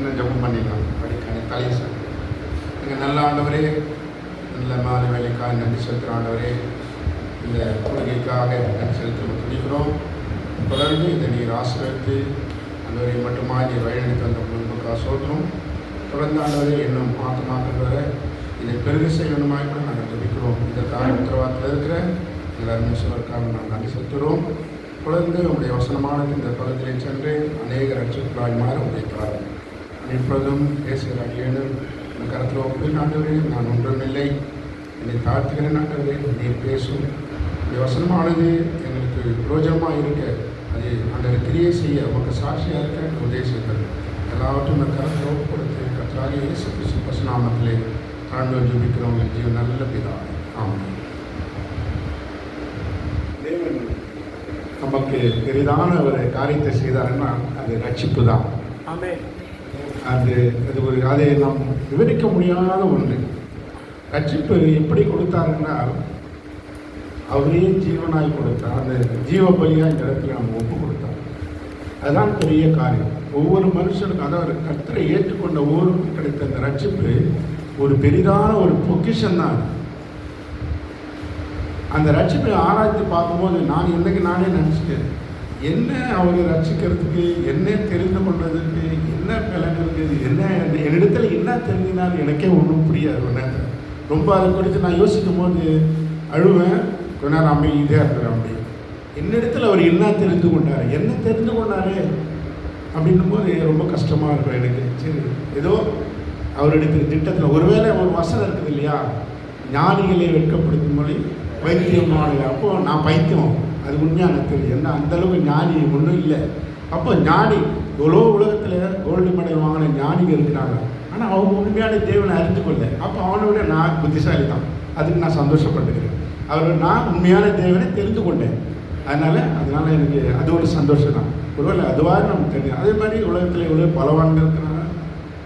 சின்ன ஜபம் பண்ணிக்கலாம். படிக்கான தலையை சார் நீங்கள் நல்ல ஆண்டவரே, நல்ல மாலை வேலைக்காக நன்றி செலுத்துகிற ஆண்டவரே, இந்த கொள்கைக்காக நன்றி செலுத்த துடிக்கிறோம். தொடர்ந்து இதை நீர் ஆசிரியத்து ஆண்டவரை மட்டுமா நீர் வழிநடத்தி வந்த முன்புக்காக சோதனம். தொடர்ந்து ஆண்டவரே இன்னும் மாற்றமாக்குறவரை இதை பெருக செய்யணுமாய் கூட நாங்கள் துடிக்கிறோம். இதற்காக உத்தரவாதத்தில் இருக்கிற எல்லாருமே சொல்வதற்காக நாங்கள் நன்றி செலுத்துகிறோம். தொடர்ந்து உங்களுடைய வசனமான இந்த பகுதியில் சென்று அநேக ரட்சகர்களாய் மாற உழைக்கிறார். இப்பொழுதும் பேசுகிற அடியேனும் இந்த கருத்தில் ஒப்பு ஆண்டவரே, நான் ஒன்றுமில்லை, என்னை தாழ்த்துகிறேன் ஆண்டவரே, நீர் பேசும் இந்த வசனமானது எங்களுக்கு பிரோஜனமாக இருக்க, அது அந்த கிரியை செய்ய உங்கள் சாட்சியாக இருக்க உதேசங்கள் எல்லாவற்றும் இந்த கருத்தில் ஒப்பு கொடுத்து கர்த்தராக இயேசு கிறிஸ்து பசுநாமத்திலே தாழ்ந்து ஜெபிக்கிறோம். ஜீவன் நல்ல பிதா, ஆமென். தேவன் நமக்கு பெரிதான ஒரு காரியத்தை செய்தாருன்னா அது ரட்சிப்பு தான். அது அதை நாம் விவரிக்க முடியாத ஒன்று. ரட்சிப்பு எப்படி கொடுத்தாருன்னா, அவரே ஜீவனாய் கொடுத்தார். அந்த ஜீவ பலியாக இந்த இடத்துல நம்ம ஒப்பு கொடுத்தார். அதுதான் பெரிய காரியம். ஒவ்வொரு மனுஷனுக்கும், அதாவது கர்த்தரை ஏற்றுக்கொண்ட ஒவ்வொருக்கும் கிடைத்த அந்த ரட்சிப்பு ஒரு பெரிதான ஒரு பொக்கிஷன் தான். அந்த ரட்சிப்பை ஆராய்ச்சி பார்க்கும்போது நான் என்னைக்கு நானே நினச்சிட்டேன், என்ன அவரை ரட்சிக்கிறதுக்கு, என்ன தெரிந்து கொண்டதுக்கு என்ன பலன் இருக்குது, என்ன என்னிடத்துல என்ன தெரிஞ்சினாலும் எனக்கே ஒன்றும் புரியாது. ரொம்ப அதை குறித்து நான் யோசிக்கும் போது அழுவேன். கொஞ்ச நேரம் அமைதியாக இருக்கிறேன். அப்படி என்னிடத்தில் அவர் என்ன தெரிந்து கொண்டார், என்ன தெரிந்து கொண்டாரு அப்படின்னும் போது ரொம்ப கஷ்டமாக இருக்கும் எனக்கு. சரி, ஏதோ அவருடைய திட்டத்தில் ஒருவேளை ஒரு வசனம் இருக்குது இல்லையா, ஞானிகளை வெட்கப்படுத்தும் மொழி பைத்தியமான. அப்போது நான் பைத்தியம், அது உண்மையாக எனக்கு தெரியும். என்ன அந்தளவுக்கு ஞானி ஒன்றும் இல்லை. அப்போ ஞானி எவ்வளோ உலகத்தில் கோல்டு மெடல் வாங்கின ஞானிகள் இருக்கிறாங்க, ஆனால் அவங்க உண்மையான தேவனை அறிந்து கொள்ள. அப்போ அவனை விட நான் புத்திசாலி தான், அதுக்கு நான் சந்தோஷப்பட்டுக்கிறேன். அவர் நான் உண்மையான தேவனை தெரிந்து கொண்டேன். அதனால் எனக்கு அது ஒரு சந்தோஷம் தான். ஒருவேளை அதுவாக நமக்கு தெரியும். அதே மாதிரி உலகத்தில் எவ்வளோ பலவான்கள் இருக்கிறாங்க,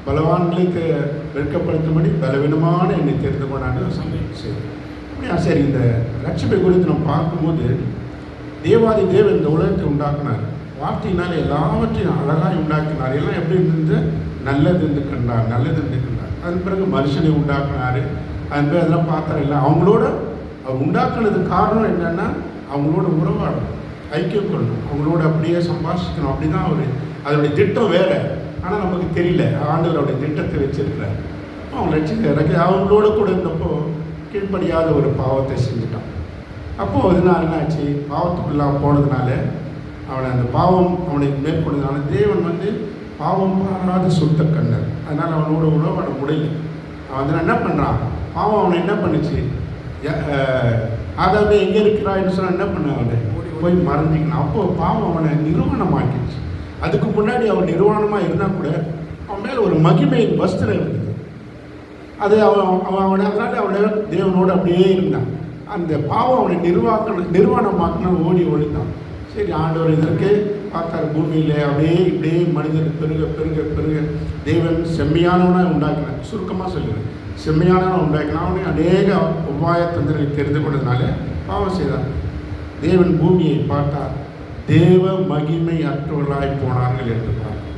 பலவான்களுக்கு வெட்கப்படுத்தும்படி பலவீனமான என்னை தெரிந்து கொண்டான்னு சந்தோஷம். அப்படியா? சரி, இந்த ரட்சிப்பை குறித்து நம்ம பார்க்கும்போது தேவாதி தேவன் இந்த உலகத்தை உண்டாக்குனார். வார்த்தையினால் எல்லாவற்றையும் அழகாக உண்டாக்கினார். எல்லாம் எப்படி இருந்து நல்லது என்று கண்டார், நல்லது என்று கண்டார். அதன் பிறகு மனுஷனை உண்டாக்குனார். அதன் பிறகு அதெல்லாம் பார்த்தார். இல்லை, அவங்களோட அவர் உண்டாக்குனதுக்கு காரணம் என்னென்னா, அவங்களோட உறவாடணும், ஐக்கியம் கொள்ளணும், அவங்களோட அப்படியே சம்பாஷிக்கணும். அப்படி தான் அவர், அதனுடைய திட்டம் வேறு. ஆனால் நமக்கு தெரியல ஆண்டவருடைய திட்டத்தை வச்சிருக்கிறார். அவங்க ரட்சிக்க அவங்களோட கூட இருந்தப்போ கீழ்ப்படியாத ஒரு பாவத்தை செஞ்சுட்டான். அப்போது அதனால் என்ன ஆச்சு, பாவத்துக்குள்ளாக போனதுனால அவனை அந்த பாவம் அவனை மேற்கொண்டதுனால தேவன் பாவம் பாராத சுத்த கண்ணர். அதனால் அவனோட உறவாட முடியல. அவன் என்ன பண்ணுறான், பாவம் அவனை என்ன பண்ணுச்சு, ஆதாமே எங்கே இருக்கிறான்னு சொன்னால் என்ன பண்ண, அவனை போய் மறைஞ்சிக்கணும். அப்போது பாவம் அவனை நிர்வாணமாக்கிடுச்சு. அதுக்கு முன்னாடி அவன் நிர்வாணமாக இருந்தால் கூட அவன் மேலே ஒரு மகிமையின் வஸ்திரம் இருந்தது. அது அவன் அதனால் அவனை தேவனோடு அப்படியே இருந்தான். அந்த பாவம் அவனை நிர்வாணமாக்கினா ஓடி ஒழித்தான். சரி, ஆண்டவர் இதற்கு பார்த்தார். பூமியில் அப்படியே இப்படியே மனிதன் பெருக பெருக பெருக தேவன் செம்மையானவனாக உண்டாக்கினார். சுருக்கமாக சொல்லுவேன், செம்மையானவனாக உண்டாக்கினா. அவனை அநேக உபாய தந்திரங்களை தெரிந்து கொண்டதுனால பாவம் செய்தார். தேவன் பூமியை பார்த்தார், தேவ மகிமை அற்றவர்களாய் போனார்கள் என்று பார்த்தார்.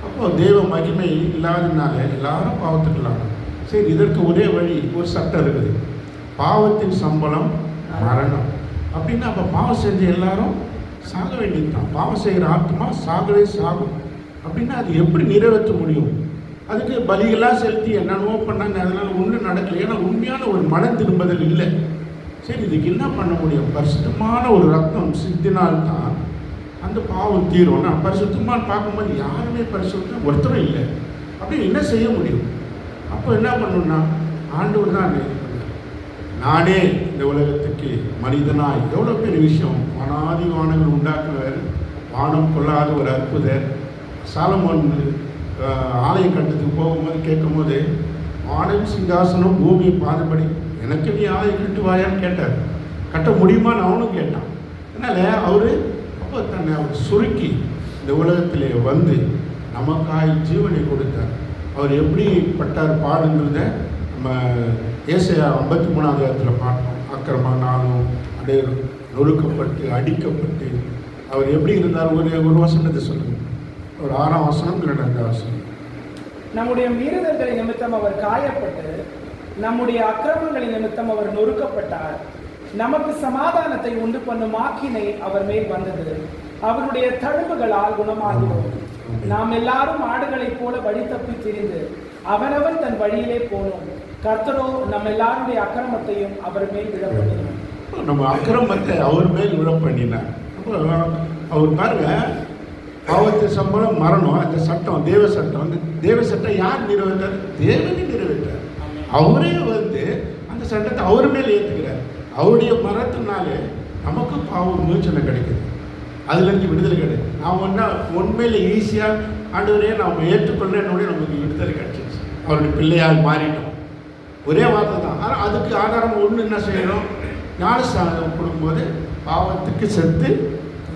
அப்போது தேவ மகிமை இல்லாததுனால எல்லாரும் பாவத்துக்குள்ளாங்க. சரி, இதற்கு ஒரே வழி, ஒரு சட்டம் இருக்குது, பாவத்தின் சம்பளம் மரணம். அப்படின்னா அப்போ பாவம் செஞ்ச எல்லாரும் சாக வேண்டியது தான். பாவம் செய்கிற ஆத்மா சாகவே சாகும். அப்படின்னா அது எப்படி நிறைவேற்ற முடியும்? அதுக்கு பலிகளாக செலுத்தி என்னென்னவோ பண்ணாங்க, அதனால் ஒன்றும் நடக்கலை. ஏன்னா உண்மையான ஒரு மனம் திரும்புதல் இல்லை. சரி, இதுக்கு என்ன பண்ண முடியும்? பரிசுத்தமான ஒரு ரத்தம் சித்தினால்தான் அந்த பாவம் தீரும். நான் பரிசுத்தமாக பார்க்கும்போது யாருமே பரிசுத்தம் ஒருத்தரும் இல்லை. அப்படி என்ன செய்ய முடியும்? அப்போ என்ன பண்ணணும்னா, ஆண்டவர் தான் நானே இந்த உலகத்துக்கு மனிதனாய், எவ்வளோ பெரிய விஷயம், வானாதி வானங்கள் உண்டாக்குவார், வானம் கொள்ளாத ஒரு அற்புதர். சாலமோன் ஆலய கட்டத்துக்கு போகும்போது கேட்கும்போது, வானம் சிங்காசனம் பூமியை பாதுபடி, எனக்கு நீ ஆலயம் கட்டுவாயான்னு கேட்டார். கட்ட முடியுமான்னு அவனும் கேட்டான். அதனால் அவர் அப்போ தன்னை அவர் சுருக்கி இந்த உலகத்திலே வந்து நமக்காய் ஜீவனை கொடுத்தார். அவர் எப்படி பட்டார் பாடுங்கிறத நம்ம ஏசாயா 53 பார்த்தோம். அக்கிரமனாலும் அப்படியே நொறுக்கப்பட்டு அடிக்கப்பட்டு அவர் எப்படி இருந்தார்? ஒரு வசனத்தை சொல்லுங்கள். ஒரு 6ஆம் வசனம் 2ஆம் வசனம். நம்முடைய மீறுதல்களின் நிமித்தம் அவர் காயப்பட்டு, நம்முடைய அக்கிரமங்களின் நிமித்தம் அவர் நொறுக்கப்பட்டார். நமக்கு சமாதானத்தை உண்டு பண்ணும் ஆக்கினை அவர் மேல் வந்தது. அவருடைய தழும்புகளால் குணமாகிறோம். நாம் எல்லாரும் ஆடுகளைப் போல வழி தப்பி திரிந்து அவனவன் தன் வழியிலே போனோம். கர்த்தரோ நம்ம எல்லாருடைய அக்கிரமத்தையும் அவர் மேல் விழப்பண்ணினார். நம்ம அக்கிரமத்தை அவர் மேல் விழப்பண்ணினார். அவர் பாருங்க, பாவத்து சம்பளம் மரணம். அந்த சட்டம், தேவ சட்டம், அந்த தேவ சட்டம் யார் நிறைவேற்றார்? தேவனே நிறைவேற்றார். அவரே வந்து அந்த சட்டத்தை அவர் மேல் ஏற்றுக்கிறார். அவருடைய மரணத்தினாலே நமக்கு பாவம் மோசனை கிடைக்குது, அதுலேருந்து விடுதலை கிடையாது. நாம் ஒன்றா உண்மையில் ஈஸியாக ஆண்டவரே நாம் ஏற்றுக்கொள்ளனோட நமக்கு விடுதலை கிடைச்சிச்சு. அவருடைய பிள்ளையால் மாறிட்டோம். ஒரே வார்த்தை தான். ஆனால் அதுக்கு ஆதாரம் ஒன்று என்ன செய்யணும்? ஞானஸ்நானம் கொடுக்கும்போது பாவத்துக்கு செத்து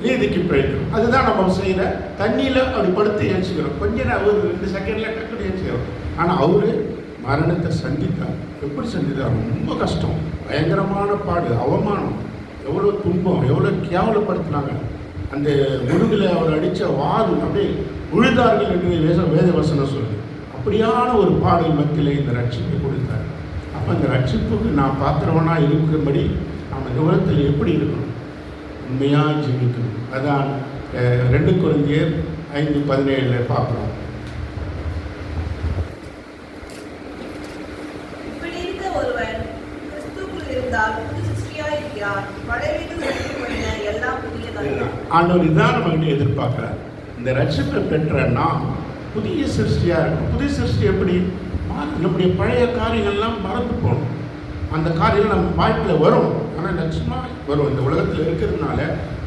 நீதிக்கு பிழைக்கணும். அதுதான் நம்ம செய்கிற தண்ணியில் அப்படி படுத்து ஏற்றிக்கிறோம். கொஞ்சம் ஒரு 2 செகண்டில் டக்குனு ஏற்றிக்கிறோம். ஆனால் அவரு மரணத்தை சந்தித்தார். எப்படி சந்தித்தார்? ரொம்ப கஷ்டம், பயங்கரமான பாடு, அவமானம், எவ்வளோ துன்பம், எவ்வளோ கேவலப்படுத்தினாங்க. அந்த முதுகில் அவர் அடித்த வாது அப்படியே உழுதார்கள் என்று வேத வசனம் சொல்லுது. அப்படியான ஒரு பாடல் மத்தியில் இந்த ரட்சிப்பை கொடுத்தார். அப்போ இந்த ரட்சிப்புக்கு நான் பாத்திரவனாக இருக்கும்படி நம்ம விவரத்தில் எப்படி இருக்கணும்? உண்மையாக ஜீவிக்கணும். அதான் 2 கொரிந்தியர் 5:17 பார்க்குறோம். இப்படி இருக்க ஒருவன் கிறிஸ்துவுக்குள் இருந்தால் புது சிருஷ்டியாய் இருக்கிறான். பழையவைகள் ஒழிந்துபோயின, எல்லாம் புதியதாயின. ஆண்டவர் இதான் நம்ம எதிர்பார்க்கிறார். இந்த ரட்சிப்பை பெற்ற நாம் புதிய சிருஷ்டியாக இருக்கும். புதிய சிருஷ்டி எப்படி? நம்முடைய பழைய காரியங்கள்லாம் மறந்து போகணும். அந்த காரியங்கள் நம்ம வாழ்க்கையில் வரும், ஆனால் நிச்சயமாக வரும். இந்த உலகத்தில் இருக்கிறதுனால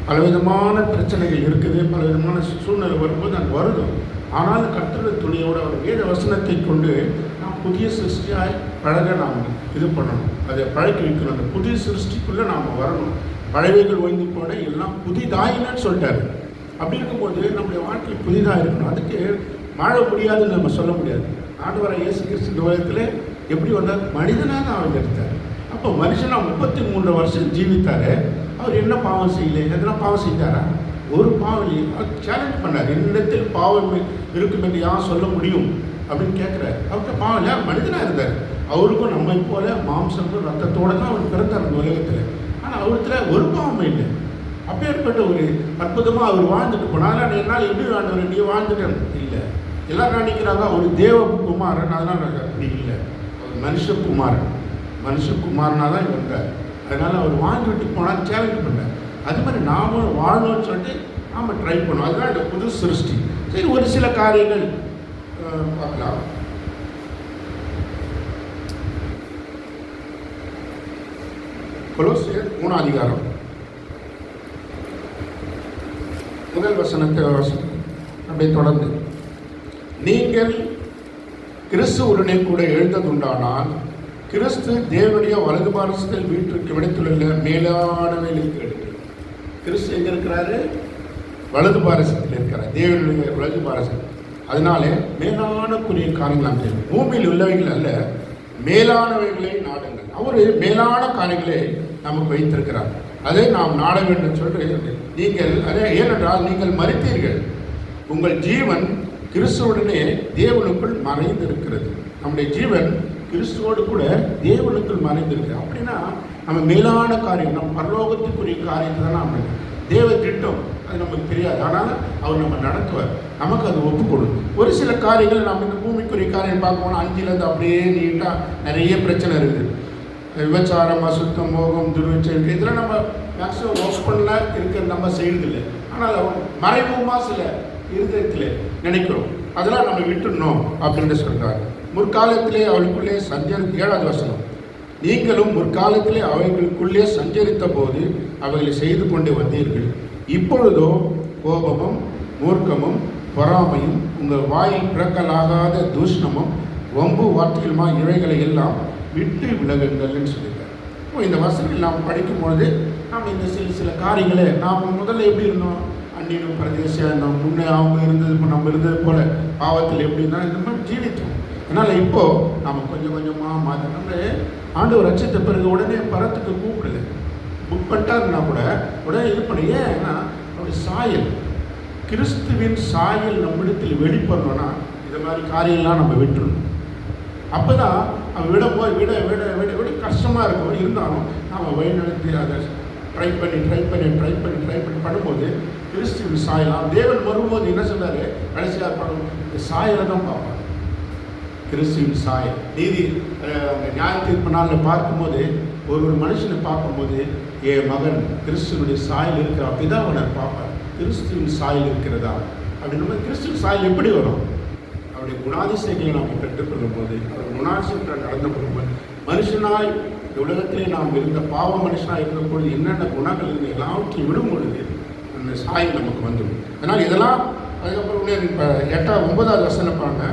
பலவிதமான பிரச்சனைகள் இருக்குது, பலவிதமான சூழ்நிலை வரும்போது அது வருது. ஆனால் கர்த்தருடைய துணையோடு அவர் வேத வசனத்தை கொண்டு நாம் புதிய சிருஷ்டியாய் பழக நாம் இது பண்ணணும், அதை பழக்கி வைக்கணும். அந்த புதிய சிருஷ்டிக்குள்ளே நாம் வரணும். பழையவைகள் ஓய்ந்து போன எல்லாம் புதிதாயினு சொல்லிட்டாரு. அப்படி இருக்கும்போது நம்முடைய வாழ்க்கை புதிதாக இருக்கணும். அதுக்கு வாழ முடியாதுன்னு நம்ம சொல்ல முடியாது. ஆண்டவரை இயேசு கிறிஸ்து இந்த உலகத்தில் எப்படி வந்தார்? மனிதனாக தான் அவர் எடுத்தார். அப்போ மனுஷனாக 33 வருஷம் ஜீவித்தார். அவர் என்ன பாவம் செய்யலை? எதனா பாவம் செஞ்சாரா? ஒரு பாவம் அவர் சேலஞ்ச் பண்ணார். என்னிடத்தில் பாவம் இருக்கும் என்று யார் சொல்ல முடியும் அப்படின்னு கேட்குறாரு. அவர்கிட்ட பாவம் இல்லை, மனிதனாக இருந்தார். அவருக்கும் நம்மை போல மாம்சமும் ரத்தத்தோடு தான் அவர் பிறந்தார் இந்த உலகத்தில். ஆனால் அவருத்துல ஒரு பாவமே இல்லை. அப்பேற்பட்ட ஒரு அற்புதமாக அவர் வாழ்ந்துட்டு போனாலும் என்னால் எப்படி வாழ்ந்தவர்? நீ வாழ்ந்துட்டேன் இல்லை. எல்லாரும் நினைக்கிறாங்க ஒரு தேவகுமாரன், அதெல்லாம் அப்படி இல்லை. அவர் மனுஷகுமாரன். மனுஷகுமாரனாக தான் இருந்தார். அதனால் அவர் வாழ்ந்துட்டு போனால் சேலஞ்ச் பண்ணார். அது மாதிரி நாமும் வாழணும்னு சொல்லிட்டு நாம் ட்ரை பண்ணோம். அதுதான் இந்த புது சிருஷ்டி. சரி, ஒரு சில காரியங்கள் பார்க்கலாம். கொலோசியர் 3 அதிகாரம் முதல் வசனத்தை அப்படியே தொடர்ந்து, நீங்கள் கிறிஸ்துவுடனே கூட எழுந்ததுண்டானால் கிறிஸ்து தேவனுடைய வலது பாரசத்தில் வீட்டிற்கு விடத்துள்ள மேலானவைகளுக்கு எடுத்து. கிறிஸ்து எங்கே இருக்கிறாரு? வலது பாரசத்தில் இருக்கிறார், தேவனுடைய வலது பாரசம். அதனால மேலானக்குரிய காரியங்கள் நாம் செய்யணும். பூமியில் உள்ளவைகள் அல்ல, மேலானவைகளை நாடுங்கள். அவர் மேலான காரியங்களை நமக்கு வைத்திருக்கிறார். அதை நாம் நாட வேண்டும் சொல்லிட்டு நீங்கள் அதே, ஏனென்றால் நீங்கள் மரித்தீர்கள், உங்கள் ஜீவன் கிறிஸ்துவுடனே தேவனுக்குள் மறைந்திருக்கிறது. நம்முடைய ஜீவன் கிறிஸ்துவோடு கூட தேவனுக்குள் மறைந்திருக்கிறது. அப்படின்னா நம்ம மேலான காரியம், நம்ம பரலோகத்துக்குரிய காரியத்தை தான் நம்ம தேவ திட்டம், அது நமக்கு தெரியாது. ஆனால் அவர் நம்ம நடத்துவார், நமக்கு அது ஒப்புக்கொடும். ஒரு சில காரியங்கள் நம்ம இந்த பூமிக்குரிய காரியம் பார்க்கணும். 5லேருந்து அப்படியே நீட்டாக நிறைய பிரச்சனை இருக்குது. விபச்சாரம், அசுத்தம், மோகம், துர்விச்சயம், இதெல்லாம் நம்ம மேக்ஸிமம் ஓப்பன்ல இருக்கிற நம்ம செய்யறதில்லை. ஆனால் மறைமுகமாக சில இருதயத்தில் நினைக்கிறோம், அதெல்லாம் நம்ம விட்டுடணும் அப்படின்னு சொல்கிறார். முற்காலத்திலே அவளுக்குள்ளே 7வது வசனம், நீங்களும் முற்காலத்திலே அவைகளுக்குள்ளே சஞ்சரித்த போது அவைகளை செய்து கொண்டு வந்தீர்கள். இப்பொழுதோ கோபமும் மூர்க்கமும் பொறாமையும் உங்கள் வாயில் பிறக்கலாகாத தூஷணமும் வம்பு வார்த்தைகளுமா இவைகளை எல்லாம் விட்டு விலகுங்கள்னு சொல்லியிருக்காரு. இப்போ இந்த வசனங்கள் நாம் படிக்கும்பொழுது நாம் இந்த சில காரியங்களை நாம் முதல்ல எப்படி இருந்தோம்? அந்நியனும் பிரதேசியாக இருந்தோம். முன்னே அவங்க இருந்தது, இப்போ நம்ம இருந்தது போல பாவத்தில் எப்படின்னா இந்த மாதிரி ஜீவித்தோம். அதனால் இப்போது நம்ம கொஞ்சம் கொஞ்சமாக மாற்றி நம்ம ஆண்டவர் ரட்சித்த பிறகு உடனே பரத்துக்கு கூப்பிடல, புக் பண்ணிட்டாருன்னா கூட உடனே இது பண்ணி. ஏன்னா அவருடைய சாயல், கிறிஸ்துவின் சாயல் நம்மிடத்தில் வெளிப்படணும்னா இதை இந்த மாதிரி காரியம்லாம் நம்ம விட்டுருணும். அப்போ தான் அவன் விட விட விட விட விட கஷ்டமாக இருக்கும். இருந்தாலும் நாம் வழிநடத்தி அதை ட்ரை பண்ணி பண்ணும்போது கிறிஸ்துவின் சாயலாம். தேவன் வரும்போது என்ன சொன்னார்? கடைசியாக பார்க்கணும், இந்த சாயலை தான் பார்ப்பார். கிறிஸ்துவின் சாயல் நீதி அந்த நியாய தீர்ப்பு நாளில் பார்க்கும்போது ஒரு மனுஷனை பார்க்கும்போது என் மகன் கிறிஸ்துவனுடைய சாயல் இருக்கிற அப்படிதான் அவனை பார்ப்பார். கிறிஸ்துவின் சாயல் இருக்கிறதா அப்படின்னு. கிறிஸ்துவின் சாயல் எப்படி வரும்? அவருடைய குணாதிசயங்களை நாம் பெற்றுக்கொள்ளும் போது, அவர் குணாதிசயத்தில் நடந்து கொள்ளும்போது, மனுஷனாய் இந்த உலகத்திலே நாம் இருந்த பாவ மனுஷனாக இருந்தபோது என்னென்ன குணங்கள் இருந்து எல்லாவற்றையும் விடும் பொழுது அந்த சாயல் நமக்கு வந்துடும். அதனால் இதெல்லாம் அதுக்கப்புறம் இப்போ 9வது வசனம் பாருங்க.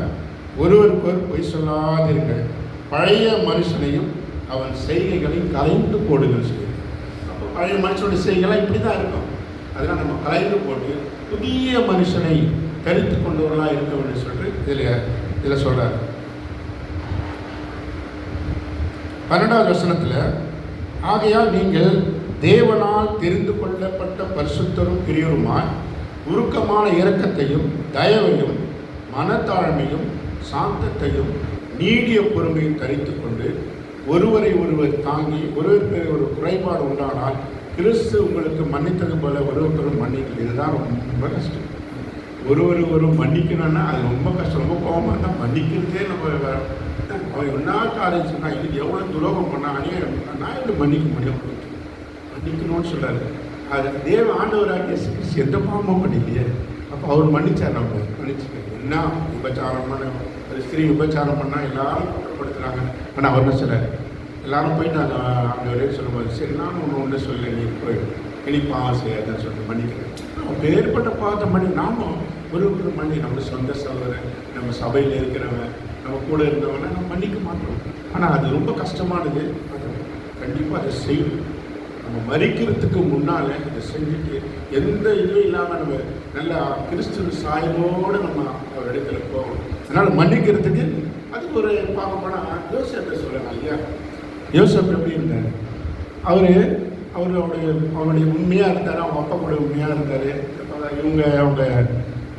ஒருவருக்கொரு பொய் சொல்லாதீர்கள், பழைய மனுஷனையும் அவன் செய்கைகளையும் கலைந்து போடுங்கள் சொல்லி. அப்போ பழைய மனுஷனுடைய செய்கைகள்லாம் இப்படி தான் இருக்கும். அதனால் நம்ம கலைந்து போட்டு புதிய மனுஷனை தரித்து கொண்டவர்களாக இருக்க வேண்டும் சொல்லிட்டு இதில் சொல்கிறார். 12வது வசனத்தில், ஆகையால் நீங்கள் தேவனால் தெரிந்து கொள்ளப்பட்ட பரிசுத்தரும் பிரியருமாய் உருக்கமான இரக்கத்தையும் தயவையும் மனத்தாழ்மையும் சாந்தத்தையும் நீடிய பொறுமையும் தரித்து கொண்டு ஒருவரை ஒருவர் தாங்கி ஒருவருக்கு ஒரு குறைபாடு உண்டானால் கிறிஸ்து உங்களுக்கு மன்னித்தது போல ஒருவருக்கொரு மன்னிக்கல். இதுதான் ரொம்ப கஷ்டம். ஒருவர் மன்னிக்கணும்னா அது ரொம்ப கஷ்டம். ரொம்ப கோபமாக இருந்தால் மன்னிக்கிறதே நம்ம அவன் ஒன்றா காரியம் சொன்னால் இது எவ்வளோ துரோகம் பண்ணால் அநியாயம் நான் எப்படி மன்னிக்க முடியும்? மன்னிக்கணும்னு சொல்கிறாரு. அது தேவ ஆண்டவராகிய கிறிஸ்து எந்த பாவமும் பண்ணிக்கலையே. அப்போ அவர் மன்னிச்சார். நம்ம மன்னிச்சுக்க என்ன விபச்சாரம் பண்ண ஒரு ஸ்திரீ விபச்சாரம் பண்ணால் எல்லாரும் குற்றப்படுத்துகிறாங்க. ஆனால் அவர் என்ன சொல்கிறார்? எல்லாரும் போயிட்டாங்க ஆண்டவரே சொல்லும்போது, சரி நானும் ஒன்று சொல்ல, நீ போய் இனி பாவம் செய்யாதுன்னு சொல்லிட்டு மன்னிக்கிறேன். வேறுபட்ட பாவத்தை பண்ணி நாமும் ஒரு மன்னி நம்ம சொந்த சகோதரன், நம்ம சபையில் இருக்கிறவன், நம்ம கூட இருந்தவனை நம்ம மன்னிக்க மாட்டோம். ஆனால் அது ரொம்ப கஷ்டமானது. அது கண்டிப்பாக அதை செய்யணும். நம்ம மறிக்கிறதுக்கு முன்னால் இதை செஞ்சுட்டு எந்த இதுவும் இல்லாமல் நம்ம நல்லா கிறிஸ்துவ சாயலோடு நம்ம அவர் இடத்துல போகணும். அதனால் மன்னிக்கிறதுக்கு அதுக்கு ஒரு பார்க்க போனால் யோசேப்பை சொல்லலாம் இல்லையா? யோசேப் எப்படி இருந்தார்? அவருடைய உண்மையாக இருந்தார். அவங்க அப்பா கூட உண்மையாக இருந்தார். அவங்க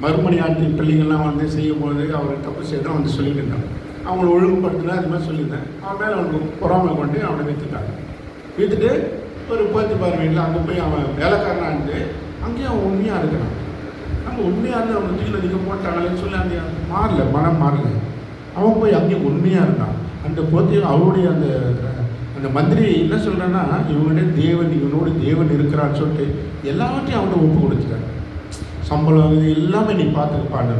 மறுமணி ஆட்டி பிள்ளைங்கள்லாம் வந்து செய்யும்போது அவர் தப்பு செய்தான் வந்து சொல்லிட்டு இருந்தாங்க. அவங்கள ஒழுங்குபடுத்தினா அது மாதிரி சொல்லியிருந்தேன். அவன் மேலே அவனுக்கு பொறாமை கொண்டு அவனை விற்றுட்டாங்க. விற்றுட்டு ஒரு 10 வீட்டில் அங்கே போய் அவன் வேலைக்காரனாக இருந்து அங்கேயும் அவன் உண்மையாக இருக்கிறான். நம்ம உண்மையாக இருந்து அவன் தூக்கில் நிற்க போட்டாங்களேன்னு சொல்லி அங்கே மனம் மாறல. அவன் போய் அங்கேயும் உண்மையாக இருந்தான். அந்த போத்தையும் அவருடைய அந்த மந்திரி என்ன சொல்கிறேன்னா, இவனோட தேவன் இருக்கிறான்னு சொல்லிட்டு எல்லாவற்றையும் அவனை ஒப்பு கொடுத்துட்டான். சம்பளம் இது எல்லாமே நீ பார்த்துப்பான்னு.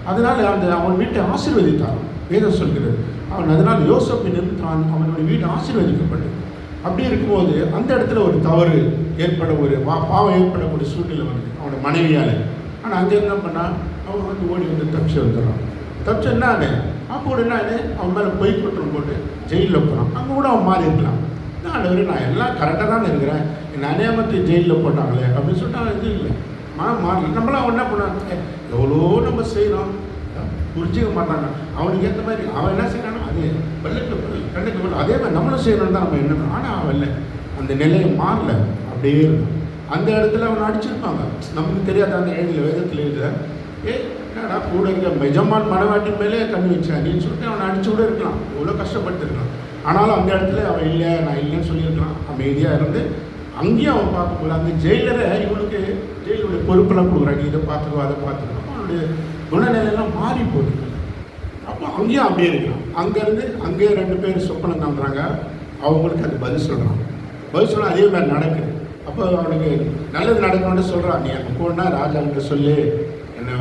அதனால் அவன் வீட்டை ஆசீர்வதித்தான். வேதம் சொல்கிறது. அவன் அதனால் யோசேப்பு நிமித்தான் அவனுடைய வீடு ஆசீர்வதிக்கப்பட்டது. அப்படி இருக்கும்போது அந்த இடத்துல ஒரு தவறு ஏற்பட பாவம் ஏற்படக்கூடிய சூழ்நிலை வந்து அவனோட மனைவியால். ஆனால் அங்கே என்ன பண்ணால் அவன் வந்து ஓடி வந்து தப்பிச்சு வந்துடுறான். தப்பிச்சு என்னான்னு அப்போ என்னான்னு அவன் மேலே பொய் குற்றம் போட்டு ஜெயிலில் போகிறான். அங்கே கூட அவன் மாறி இருக்கலாம். நான் எல்லாம் கரெக்டாக தானே இருக்கிறேன், என்னை அநியாயத்தை ஜெயிலில் போட்டாங்களே அப்படின்னு சொல்லிட்டு அவன் இது இல்லை, மாறல. நம்மளாம் என்ன பண்ணாங்க, எவ்வளோ நம்ம செய்கிறோம், புரிஞ்சிக்க மாட்டாங்க. அவனுக்கு ஏற்ற மாதிரி அவன் என்ன செய்யறானோ அதே கண்ணுக்கு அதே மாதிரி நம்மளும் செய்யணும்னு தான் நம்ம என்ன. ஆனால் அவன் இல்லை, அந்த நிலையை மாறல, அப்படியே இருக்கும். அந்த இடத்துல அவனை அடிச்சிருப்பாங்க. நமக்கு தெரியாத அந்த வேதத்தில் எழுத என்னடா கூட இருக்க மெஜமான் மனவாட்டி மேலே கண்ணு வச்சேன் அப்படின்னு சொல்லிட்டு அவனை அடிச்சு கூட இருக்கலாம், எவ்வளோ கஷ்டப்பட்டுருக்கலாம். ஆனாலும் அந்த இடத்துல அவன் இல்லை, நான் இல்லைன்னு சொல்லியிருக்கலாம். அமைதியாக இருந்து அங்கேயும் அவன் பார்க்கும்போது அந்த ஜெயிலரை இவனுக்கு ஜெயிலுடைய பொறுப்பெல்லாம் கொடுக்குறாங்க. இதை பார்த்துக்கோ அதை பார்த்துக்கோ. அவனுடைய குணநிலையெல்லாம் மாறி போகுது. அப்போ அங்கேயும் அப்படியே இருக்கலாம். அங்கேருந்து அங்கேயே 2 பேர் சொப்பனம் காண்றாங்க. அவங்களுக்கு அது பதில் சொல்கிறான். பதில் சொல்ல அதே மாதிரி நடக்குது. அப்போ அவனுக்கு நல்லது நடக்கணும்னு சொல்கிறான். நீ அங்கே போனால் ராஜாங்கிட்ட சொல்லி என்னை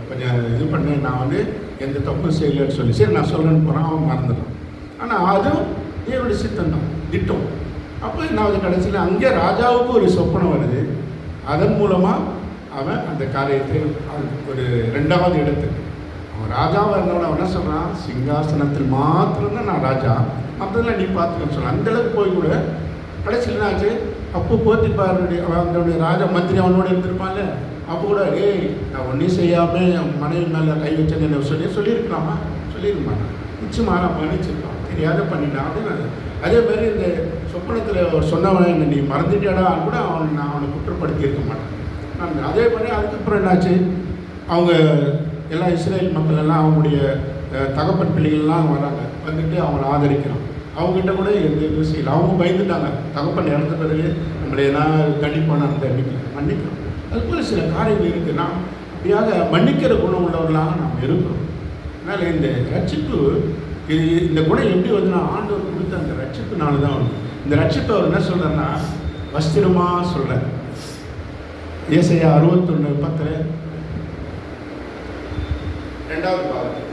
கொஞ்சம் இது பண்ணி, நான் வந்து எந்த தப்பும் செய்யலைன்னு சொல்லி, சரி நான் சொல்கிறேன்னு போகிறான். அவன் மறந்துடுறான். ஆனால் அதுவும் தேவனுடைய சித்தம் தான், திட்டம். அப்போ நான் கடைசியில் அங்கே ராஜாவுக்கு ஒரு சொப்பனம் வருது. அதன் மூலமாக அவன் அந்த காரியத்தை ஒரு 2வது இடத்துக்கு அவன் ராஜாவாக இருந்தவன் அவன் என்ன சொல்கிறான், சிங்காசனத்தில் மாத்திரம்தான் நான் ராஜா, மற்றதெல்லாம் நீ பார்த்துக்கன்னு சொல்கிறான். அந்தளவுக்கு போய் கூட கடைசியில் என்ன ஆச்சு, அப்போ போத்திபாருடைய அவனுடைய ராஜா மந்திரி அவனோட இருந்திருப்பான்ல, அப்போ கூட நான் ஒன்றையும் செய்யாமல் என் மனைவி மேலே கை வச்சேன்னு சொல்லியிருக்கலாமா? சொல்லியிருப்பான். நிச்சயமாக நான் மன்னிச்சிருப்பான், தெரியாத பண்ணிட்டான் அப்படின்னு. அதே மாதிரி இந்த சொப்பனத்தில் சொன்னவன் நீ மறந்துட்டாடா கூட நான் அவனை குற்றப்படுத்தி இருக்க மாட்டேன். அதே மாதிரி அதுக்கப்புறம் என்னாச்சு, அவங்க எல்லா இஸ்ரேல் மக்கள் எல்லாம் அவங்களுடைய தகப்பன் பிள்ளைகள்லாம் வராங்க, வந்துட்டு அவங்கள ஆதரிக்கிறான். அவங்ககிட்ட கூட எந்த இதுவும் செய்யலை. அவங்க பயந்துட்டாங்க, தகப்பன் இறந்த பிறகு நம்மளை எல்லாம் தண்டிப்பான மன்னிக்கிறோம். அதுபோல் சில காரியங்கள் இருக்குது. நாம் அப்படியாக மன்னிக்கிற குணம் உள்ளவர்களாக நாம் இருக்கிறோம். அதனால் இந்த ரட்சிப்பு இந்த குணம் எப்படி வந்துன்னா ஆண்டவர் கொடுத்த அந்த ரட்சிப்புனால தான் வந்து. இந்த ரட்சிப்பை அவர் என்ன சொல்கிறேன்னா வஸ்திரமாக சொல்கிறார். ஏசாயா 61:10 2வது பாகம்.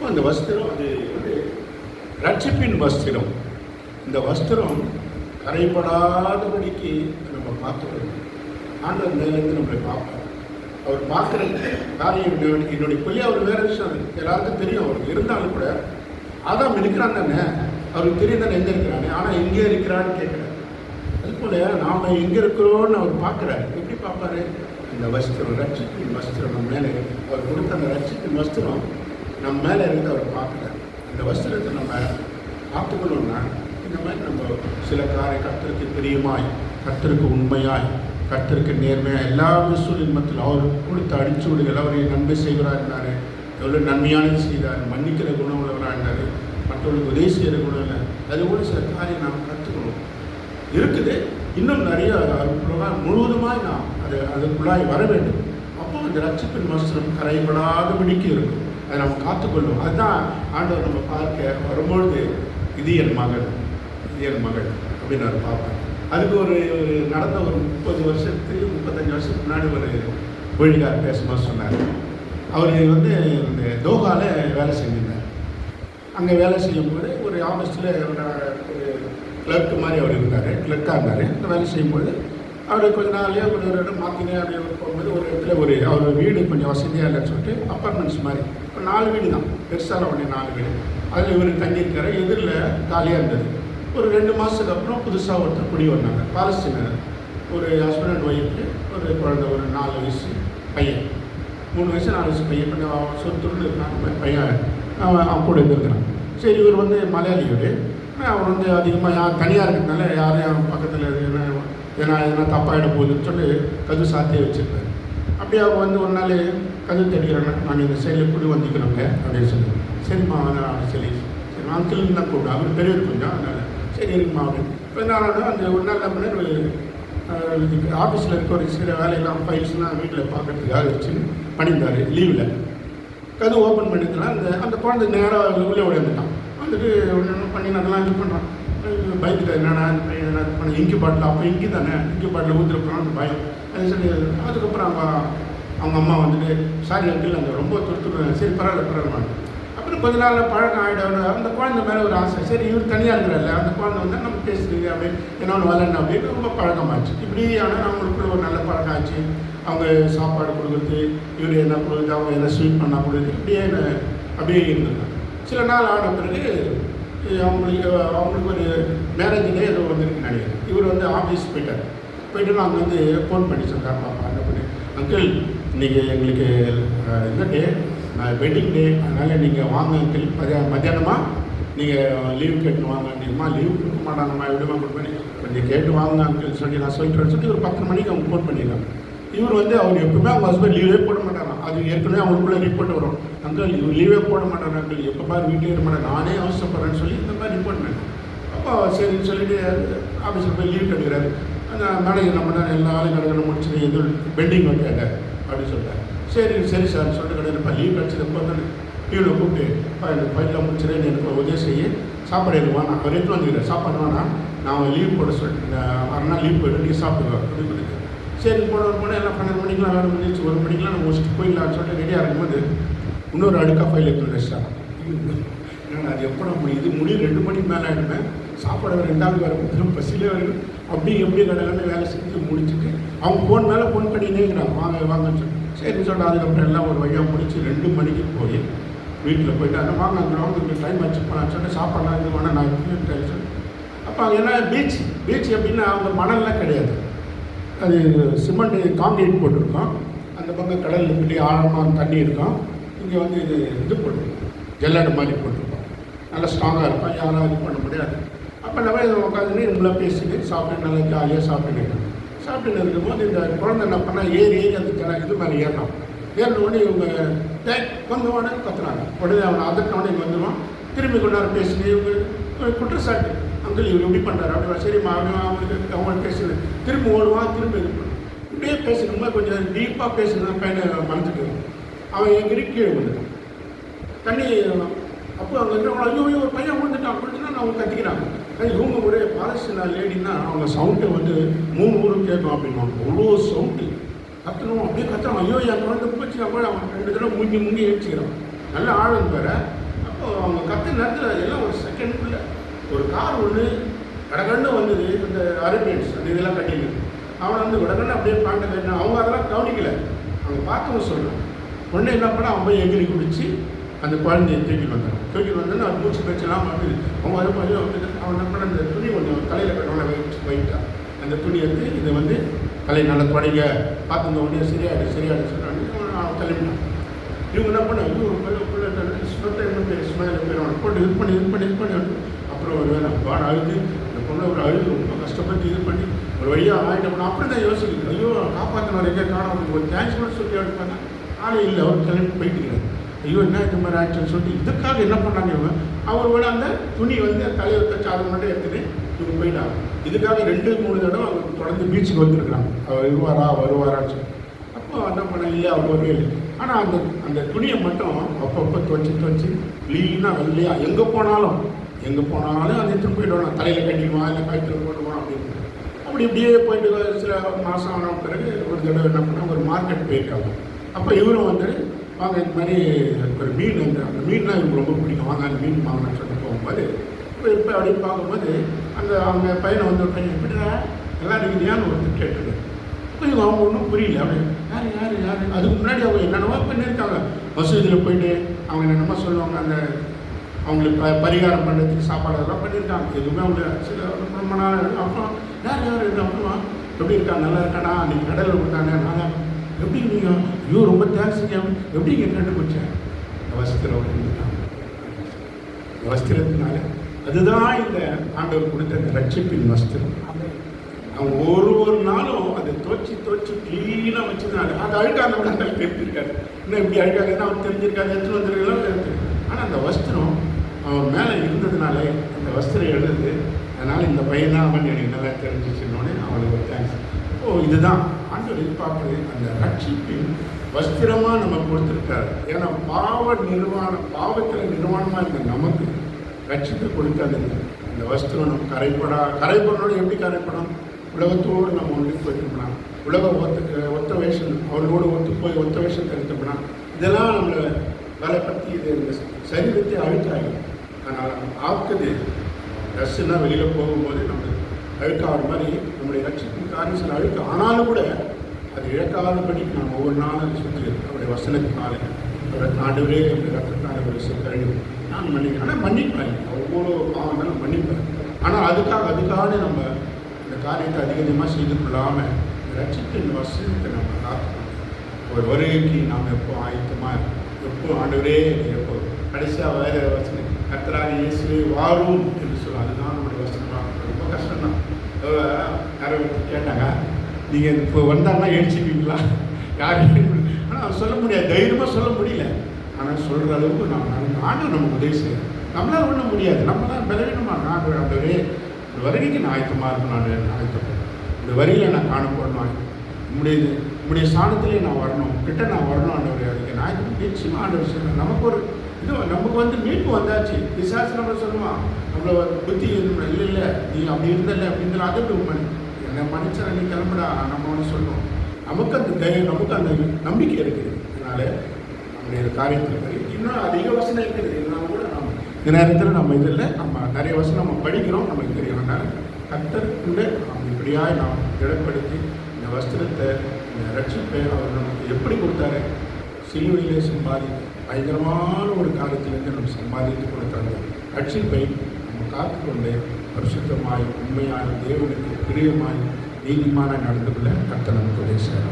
அந்த வஸ்திரம் அது வந்து ரட்சிப்பின் வஸ்திரம். இந்த வஸ்திரம் கரைப்படாதபடிக்கு நம்ம பார்த்துக்கணும். ஆண்டவர் மேலேருந்து நம்மளை பார்ப்பார். அவர் பார்க்குற காரியம் என்னுடைய பிள்ளை அவர் வேறு விஷயம், அது எல்லாருக்கும் தெரியும். அவருக்கு இருந்தாலும் கூட அதான் இருக்கிறான் தானே, அவருக்கு தெரியும் தானே எங்கே இருக்கிறானே, ஆனால் எங்கே இருக்கிறான்னு கேட்குறாரு. அதுபோல் நாம் எங்கே இருக்கிறோன்னு அவர் பார்க்குறாரு. எப்படி பார்ப்பாரு? இந்த வஸ்திரம், ரட்சிப்பின் வஸ்திரம் நம்ம மேலே இருக்குது. அவர் கொடுத்த அந்த ரட்சிப்பின் வஸ்திரம் நம்ம மேலே இருந்து அவர் பார்க்குறாரு. அந்த வஸ்திரத்தை நம்ம பார்த்துக்கணுன்னா இந்த மாதிரி நம்ம சில கர்த்தருக்கு பிரியமாய், கர்த்தருக்கு உண்மையாய், கர்த்தருக்கு நேர்மையாக எல்லா சூழலின் மத்தியில் அவர் கொடுத்த அடிச்சூடுகள், அவரை நன்மை செய்வராக இருந்தார், எவ்வளோ நன்மையானது செய்தார், மன்னிக்கிற குணம் உள்ளவராக இருந்தார், மற்றவர்களுக்கு உதவி செய்கிற குணம் இல்லை. அதுபோல சில காரியம் நாம் கற்றுக்கணும் இருக்குது. இன்னும் நிறைய முழுவதுமாய் நாம் அதுக்குள்ளாய் வர வேண்டும். அப்போ அந்த ரட்சிப்பின் வஸ்திரம் கரைபடாதபடிக்கு இருக்கும். அதை நம்ம காத்துக்கொள்ளும். அதுதான் ஆண்டவர் நம்ம பார்க்க வரும்பொழுது இது என் மகள், இது என் மகள் அப்படின்னு அவர் பார்ப்பேன். அதுக்கு ஒரு நடந்த ஒரு 30 வருஷத்துக்கு 35 வருஷத்துக்கு முன்னாடி ஒரு ஊழியக்காரர் பேசும்போது சொன்னார். அவர் வந்து இந்த தோஹாவில் வேலை செஞ்சிருந்தார். அங்கே வேலை செய்யும்போது ஒரு ஆஃபீஸில் ஒரு கிளர்க்கு மாதிரி அவர் இருந்தார், கிளர்க்காக இருந்தார். அந்த வேலை செய்யும்போது அவர் கொஞ்ச நாள்லேயே ஒரு இடம் மாற்றினே அப்படியே போகும்போது ஒரு இடத்துல அவர் வீடு கொஞ்சம் வசதியாக இல்லைன்னு சொல்லிட்டு அப்பார்ட்மெண்ட்ஸ் மாதிரி ஒரு 4 வீடு தான், பெருசாக உடனே 4 வீடு. அதில் இவர் தங்கியிருக்காரு. எதிரில் காலியாக இருந்தது. ஒரு 2 மாதத்துக்கு அப்புறம் புதுசாக ஒருத்தர் குடி வந்தாங்க, பாலஸ்தீனர். ஒரு ஹஸ்பண்ட் அண்ட் ஒய்ஃபு, ஒரு குழந்தை, ஒரு 4 வயசு பையன், 3 வயசு 4 வயசு பையன், கொஞ்சம் சொத்துன்னு இருக்காங்க பையன், அவன் கூட இருந்திருக்கிறான். சரி, இவர் வந்து மலையாளியோடு, அவர் வந்து அதிகமாக தனியாக இருக்கிறதுனால யாரையும் பக்கத்தில் எதனா தப்பாகிட போகுதுன்னு சொல்லி கது சாத்தியே வச்சுருப்பார். அப்படியே அவங்க வந்து ஒரு நாள் கது தெரிகிறாங்க, நாங்கள் இந்த சைடில் குடி வந்துக்கிறோங்க அப்படின்னு சொல்லி. சரிம்மா சரி சரி அங்கிள்னு தான் கூப்பிடும். அவர் பெரியவர் கொஞ்சம், அதனால் சரி இருக்குமா அப்படின்னு. இப்போ நான் அந்த ஒரு நாள் என்ன ஆஃபீஸில் இருக்க ஒரு சில வேலையெல்லாம் ஃபைல்ஸ்லாம் வீட்டில் பார்க்கறதுக்காக வச்சு பண்ணியிருந்தார் லீவில். கது ஓப்பன் பண்ணிக்கலாம். அந்த குழந்தை நேராக உள்ளே உடைந்துட்டான். வந்துட்டு ஒன்று பண்ணி அதெல்லாம் இது பண்ணுறான். பயந்துட்டு என்னென்னா என்ன பண்ண இங்கி பாட்டில், அப்போ இங்கி தானே இங்கி பாட்டில் ஊற்றுறப்போம் அந்த பயம். அது சொல்லி அதுக்கப்புறம் அவங்க அம்மா வந்துட்டு சாரி அங்கிள் அந்த ரொம்ப தொடுத்துடுறாங்க. சரி பரவாயில்ல. அப்புறம் கொஞ்ச நாளில் பழக்கம் ஆகிடும். அந்த குழந்தை மேலே ஒரு ஆசை. சரி இவர் தனியாக இருக்கிறாரில்ல, அந்த குழந்தை வந்து நம்ம பேசுறீங்க அப்படின்னு என்னொன்று வரலன்னு அப்படின்னு ரொம்ப பழக்கமாச்சு. இப்படி ஆனால் அவங்களுக்குள்ள ஒரு நல்ல பழக்கம் ஆச்சு. அவங்க சாப்பாடு கொடுக்குறது, இவர் என்ன கொடுக்குறது, அவங்க என்ன ஸ்வீட் பண்ணால் கொடுக்குறது, அப்படியே இருந்திருக்காங்க. சில நாள் ஆன பிறகு அவங்களுக்கு ஒரு மேரேஜிலே ஏதோ வந்துருக்கு நினைக்கிறேன். இவர் வந்து ஆஃபீஸ் போயிட்டு நாங்கள் வந்து ஃபோன் பண்ணி சொன்னார். பாப்பா என்ன பண்ணி, அங்கிள் இன்றைக்கி எங்களுக்கு இந்த டே வெட்டிங் டே, அதனால் நீங்கள் வாங்க அங்கிள், மத்தியானமாக நீங்கள் லீவ் கேட்டு வாங்க. நீங்கம்மா லீவ் கொடுக்க மாட்டாங்கம்மா, எப்படிமா கொடுப்பேன், கொஞ்சம் கேட்டு வாங்க அங்கிள் சொல்லி நான் சொல்லிட்டு சொல்லி ஒரு 10 மணிக்கு அவங்க ஃபோன் பண்ணிடுறாங்க. இவர் வந்து அவர் எப்பவுமே அவங்க ஹஸ்பண்ட் லீவே போட மாட்டாராம். அது ஏற்கனவே அவங்களுக்குள்ளே ரிப்போர்ட் வரும். அங்கிள் இவர் லீவே போட மாட்டார் அங்கிள், எப்போ பாரு வீட்டிலே இருக்க மாட்டேன், நானே அவசரப்படுறேன்னு சொல்லி இந்த மாதிரி ரிப்போர்ட் பண்ணேன். அப்போ சரின்னு சொல்லிட்டு ஆஃபீஸில் போய் லீவ் கிடைக்கிறாரு. அந்த மேனேஜர் நம்ம தான் எல்லா வேலையும் கிடக்கணும் முடிச்சுட்டு எதுவும் பெண்டிங் வைக்காத அப்படின்னு சொல்லிட்டார். சரி சார் சொல்லிட்டு கிடையாது. லீவ் கிடச்சது எப்போ வந்து டிவியில் கூப்பிட்டு எனக்கு ஃபைல்லாம் முடிச்சுறேன், எனக்கு உதவி செய்ய சாப்பாடு எடுவா, நான் அவர் எடுத்து வந்துக்கிறேன், சாப்பாடு வேணா நான் லீவ் போட சொல்லிட்டு மறுநாள் லீவ் போய்ட்டு நீ சாப்பிடுவேன் அப்படின்னு சொல்லிட்டு. சரி போன எல்லாம் 12 மணிக்கெலாம் வேலை முடிஞ்சிச்சு, 1 மணிக்கெலாம் நம்ம முடிச்சுட்டு போயிடலான்னு சொல்லிட்டு ரெடியாக இருக்கும்போது இன்னொரு அடுக்கா ஃபைல் எடுத்து வச்சிட்டாங்க. என்னடா அது எப்போ இது முடியும் 2 மணிக்கு மேலே ஆகிடுவேன், சாப்பாடு 2ஆவது வேறு கொடுத்துரும், பசியிலே வருது. அப்படி எப்படி கடலாமே வேலை செஞ்சு முடிச்சுட்டு அவங்க ஃபோன் பண்ணினே இருக்கிறாங்க, வாங்க வாங்கன்னு சொல்லி. சரின்னு சொல்லிட்டு அதுக்கப்புறம் எல்லாம் ஒரு வழியாக முடிச்சு 2 மணிக்கு போய் வீட்டில் போயிட்டு அந்த வாங்க அந்த ரவுண்டுக்கு டைம் வச்சு போனால் சொல்லிட்டு சாப்பாடுலாம் இது வேணால் நான் சொல்லி. அப்போ அங்கே என்ன பீச் எப்படின்னா அவங்க மணல்லாம் கிடையாது, அது சிமெண்ட் காங்கிரீட் போட்டிருக்கோம். அந்த பக்கம் கடலில் பெரிய ஆழமாக தண்ணி இருக்கும். இங்கே வந்து இது போட்டிருக்கோம், ஜல்லடை மாதிரி போட்டிருக்கோம். நல்லா ஸ்ட்ராங்காக இருக்கும், யாரும் இது பண்ண முடியாது. அப்போ நம்ம இதை உட்காந்துட்டு இவங்கள பேசிட்டு சாப்பிட்டு நல்லா ஜாலியாக சாப்பிட்டுன்னு இருக்கும்போது இந்த குழந்தை என்ன பண்ணால் ஏறி அந்த இது மேலே ஏறின உடனே இவங்க கொஞ்சம் உடனே கத்துறாங்க. உடனே அவனை அதட்டோடனே இங்கே வந்துடுவான். திரும்பி கொண்டாட பேசுங்க, இவங்க குற்றச்சாட்டு அங்கிள் இவர் எப்படி பண்ணுறாரு அப்படி. சரிம்மா அவங்க பேசுது, திரும்ப ஓடுவான், திரும்ப இது பண்ணுவான். இப்படியே பேசணுமா கொஞ்சம் டீப்பாக பேசுனா பையனை மறந்துட்டு அவன் எங்கிட்ட கீழே விழுந்துட்டான் தண்ணி. அப்போ அவங்க இருக்கிறவங்க ஐயோ ஒரு பையன் விழுந்துட்டான் அப்படின்னா அவங்க கத்திக்கிறாங்க. இவங்க ஒரே பாலஸ்தீனா லேடின்னா அவங்க சவுண்டை வந்து 3 ஊரும் கேட்கும் அப்படின்வாங்க. அவ்வளோ சவுண்டு கத்தணும், அப்படியே கத்துறான். ஐயோ என் குழந்தை போச்சு அப்போ அவன் 2 தடவை முங்கி ஏற்றிக்கிறான். நல்ல ஆழம் வேற. அப்போ அவங்க கத்த நேரத்தில் எல்லாம் ஒரு செகண்டுக்குள்ள ஒரு கார் ஒன்று கடகண்டு வந்தது. அந்த அரேபியன்ஸ் அந்த இதெல்லாம் கட்டிங்க அவனை வந்து கடகண்டு அப்படியே பாண்ட கேட்டான். அவங்க அதெல்லாம் கவனிக்கலை, அவங்க பார்த்தவங்க சொல்கிறான். உடனே என்ன பண்ணால் அவன் போய் எகிரி குடிச்சு அந்த குழந்தைய தூக்கிட்டு வந்தோன்னா அது மூச்சு பேச்செல்லாம் வந்து அவங்க வரும்போது அவன் என்ன பண்ண அந்த துணி கொஞ்சம் தலையில் கட்டவனை வைட்டான். அந்த துணி எடுத்து இதை வந்து தலை நல்லா தொடங்க பார்த்து இந்த உடனே சரியாயிடு சொல்கிறாங்க. அவன் கிளம்பினான். இவங்க என்ன பண்ண ஸ்மெல்ல போயிடுவாங்க போட்டு இது பண்ணி அப்புறம் ஒரு வேலை பாட அழுது இந்த பொண்ணை ஒரு அழுது ரொம்ப கஷ்டப்பட்டு இது பண்ணி ஒரு வழியாக ஆகிட்டோம்னா அப்படி தான் யோசிக்குது. ஐயோ காப்பாற்றின எங்கே காணும் ஒரு தேங்க்ஸ் கூட சொல்லி எடுப்பாங்க. ஆளே இல்லை, அவர் கிளம்பி போயிட்டுக்கிறார். ஐயோ என்ன இந்த மாதிரி ஆச்சுன்னு சொல்லிட்டு இதுக்காக என்ன பண்ணாங்க இவங்க அவரோட அந்த துணி வந்து தலையை வச்சு அதை மட்டும் எடுத்துட்டு இவங்க போயிட்டாங்க. இதுக்காக 2-3 தடவை அவங்க தொடர்ந்து பீச்சுக்கு வந்துருக்குறாங்க. அவர் வருவாரான்னு சொல்லி. அப்போ என்ன பண்ண இல்லை அவர் வரவே இல்லை. ஆனால் அந்த துணியை மட்டும் அப்பப்போ துவச்சி க்ளீனாக வெள்ளையா எங்கே போனாலும் அந்த எடுத்து போயிடுவாங்க. தலையில் கட்டிடுவான் இல்லை கழுத்தில் போட்டுவான் அப்படின்னு. அப்படி இப்படியே போயிட்டு சில மாதம் ஆன பிறகு ஒரு தடவை என்ன பண்ணால் ஒரு மார்க்கெட் போயிருக்காங்க. அப்போ இவரும் வந்து வாங்க இந்த மாதிரி ஒரு மீன் அந்த மீன்லாம் இவருக்கு ரொம்ப பிடிக்கும், வாங்க அந்த மீன் வாங்கணும்னு சொல்லி போகும்போது இப்போ அப்படின்னு பார்க்கும்போது அவங்க பையனை வந்து ஒரு பையன் எப்படிடா எல்லாம் இருக்குதியான்னு ஒருத்தர் கேட்டுது. இப்போ இவங்க அவங்க ஒன்றும் புரியல. அப்படி யார் அதுக்கு முன்னாடி அவங்க என்னென்னவோ பண்ணியிருக்காங்க. மசூதியில் போயிட்டு அவங்க என்னென்னமோ சொல்லுவாங்க, அந்த அவங்களுக்கு பரிகாரம் பண்ணுறதுக்கு சாப்பாடு அதெல்லாம் பண்ணியிருக்காங்க. எதுவுமே அவங்க சில ரொம்ப நாள் அப்புறம் யார் அப்புறமா எப்படி இருக்கா நல்லா இருக்கானா நீங்கள் கடலில் கொடுத்தாங்க நான் எப்படி நீங்கள் ஐயோ ரொம்ப தேங்க்ஸுங்க எப்படி இங்கே கண்டுபிடிச்சேன் வஸ்திரத்தினால. அதுதான் இந்த ஆண்டவர் கொடுத்த இந்த ரட்சிப்பின் வஸ்திரம். அவங்க ஒரு நாளும் அதை துவச்சி க்ளீனாக வச்சதுனால அது அழுக்காத விட அந்த தெரிஞ்சிருக்காரு. இன்னும் இப்படி அழுக்காதுன்னா அவன் தெரிஞ்சிருக்காது, எடுத்துன்னு வந்துருக்கலாம் தெரிஞ்சு. ஆனால் அந்த வஸ்திரம் அவன் மேலே இருந்ததுனாலே அந்த வஸ்திரம் எழுது. அதனால் இந்த பையன் தான் அவன் எனக்கு நல்லா தெரிஞ்சிச்சுன்னோடனே அவனுக்கு ஒரு தேங்க்ஸ். இதுதான் ஆண்டவர் எதிர்பார்க்குறது, அந்த ரட்சிப்பின் வஸ்திரமாக நம்ம கொடுத்துருக்காரு. ஏன்னா பாவத்தில் நிர்வாணமாக இருந்த நமக்கு ரட்சிப்பை கொடுக்காது. அந்த வஸ்திரம் நம்ம கரைப்படனோட எப்படி கரைப்படும்? உலகத்தோடு நம்ம ஒன்று போயிட்டோம்னா உலக ஒத்த வேஷம் அவர்களோடு ஒத்த வேஷத்தை எடுத்தோம்னா இதெல்லாம் நம்மளை வேலைப்படுத்தி இது இந்த சரீரத்தை அழுக்காகும். அதனால் ஆக்குது ட்ரெஸ்ஸுன்னா வெளியில் போகும்போது நம்ம அழுக்காகிற மாதிரி நம்முடைய ரட்சிப்பின் காரணம் சில அழுக்கு ஆனாலும் கூட அது இழக்காதபடி நாம் ஒவ்வொரு நாளும் சுற்றி அவருடைய வசனத்தினால அவருடைய ஆண்டவரே என்னுடைய ரத்தத்தினால ஒரு கழிவு நான் மன்னிக்கிறேன். ஆனால் மன்னிப்பேன், ஒவ்வொரு பாவங்களும் மன்னிப்பேன். ஆனால் அதுக்காக நம்ம இந்த காரியத்தை அதிகமாக செய்து கொள்ளாமல் ரட்சிப்பின் வசனத்தை நம்ம காக்கணும். ஒரு வருகைக்கு நாம் எப்போ ஆயத்தமாக எப்போ ஆண்டவரே எப்போ கடைசியாக வேறு வசனம் கர்த்தராகிய இயேசுவே வாரும் என்று சொல்லுவோம். அதுதான் நம்முடைய வசனமாக ரொம்ப கஷ்டம்தான். யாரும் கேட்டாங்க நீங்கள் இப்போ வந்தாங்கன்னா எழுச்சிப்பீங்களா யாரும்? ஆனால் சொல்ல முடியாது, தைரியமாக சொல்ல முடியல. ஆனால் சொல்கிற அளவுக்கு நானும் நமக்கு உதவி செய்யணும். நம்மளால் ஒன்றும் முடியாது, நம்ம தான் பலவீனமாக நான் ஆண்டவரே இந்த வருகைக்கு நான் ஆயத்தமாக இருக்கணும், நான் ஆயத்தப்படணும். இந்த வரியில் நான் காணப்படணும், உங்களுடைய ஸ்தானத்திலே நான் வரணும், கிட்ட நான் வரணும் ஆண்டவரே. அதுக்கு நான் ஆயத்தம் நிச்சயமாக ஆண்டவர் செய்யணும். நமக்கு வந்து மீட்பு வந்தாச்சு. பிசாசு நம்ம சொல்லுவான் நம்மளை புத்தி இல்லை நீ அப்படி இருந்தல அப்படின்னு அதை என்னை மனுஷன் நீ கிளம்புடா நம்ம வந்து சொல்லுவோம். நமக்கு அந்த தைரியம், நமக்கு அந்த நம்பிக்கை இருக்குது. அதனால் நம்முடைய காரியத்தில் இன்னும் அதிக வசனம் இருக்குது. இதனால கூட நாம் இந்த நேரத்தில் நம்ம இதில் நம்ம நிறைய வருஷம் நம்ம படிக்கிறோம், நமக்கு தெரியும். அதனால் கர்த்தருக்குள்ளே நாம் இப்படியாக நாம் திடப்படுத்தி இந்த வஸ்திரத்தை, இந்த ரட்சிப்பை அவர் நமக்கு எப்படி கொடுத்தாரு? சிலுவையிலே சம்பாதித்து பயங்கரமான ஒரு காலத்திலிருந்து நம்ம சம்பாதித்து கொடுத்தாங்க. ரட்சிப்பை நம்ம காத்துக்கொண்டு பரிசுத்தமாய் உண்மையாய் தேவனுக்கு பிரியமாய் நீதிமான நடந்து கொள்ள கர்த்தர் நமக்கு உதவி செய்கிறார்.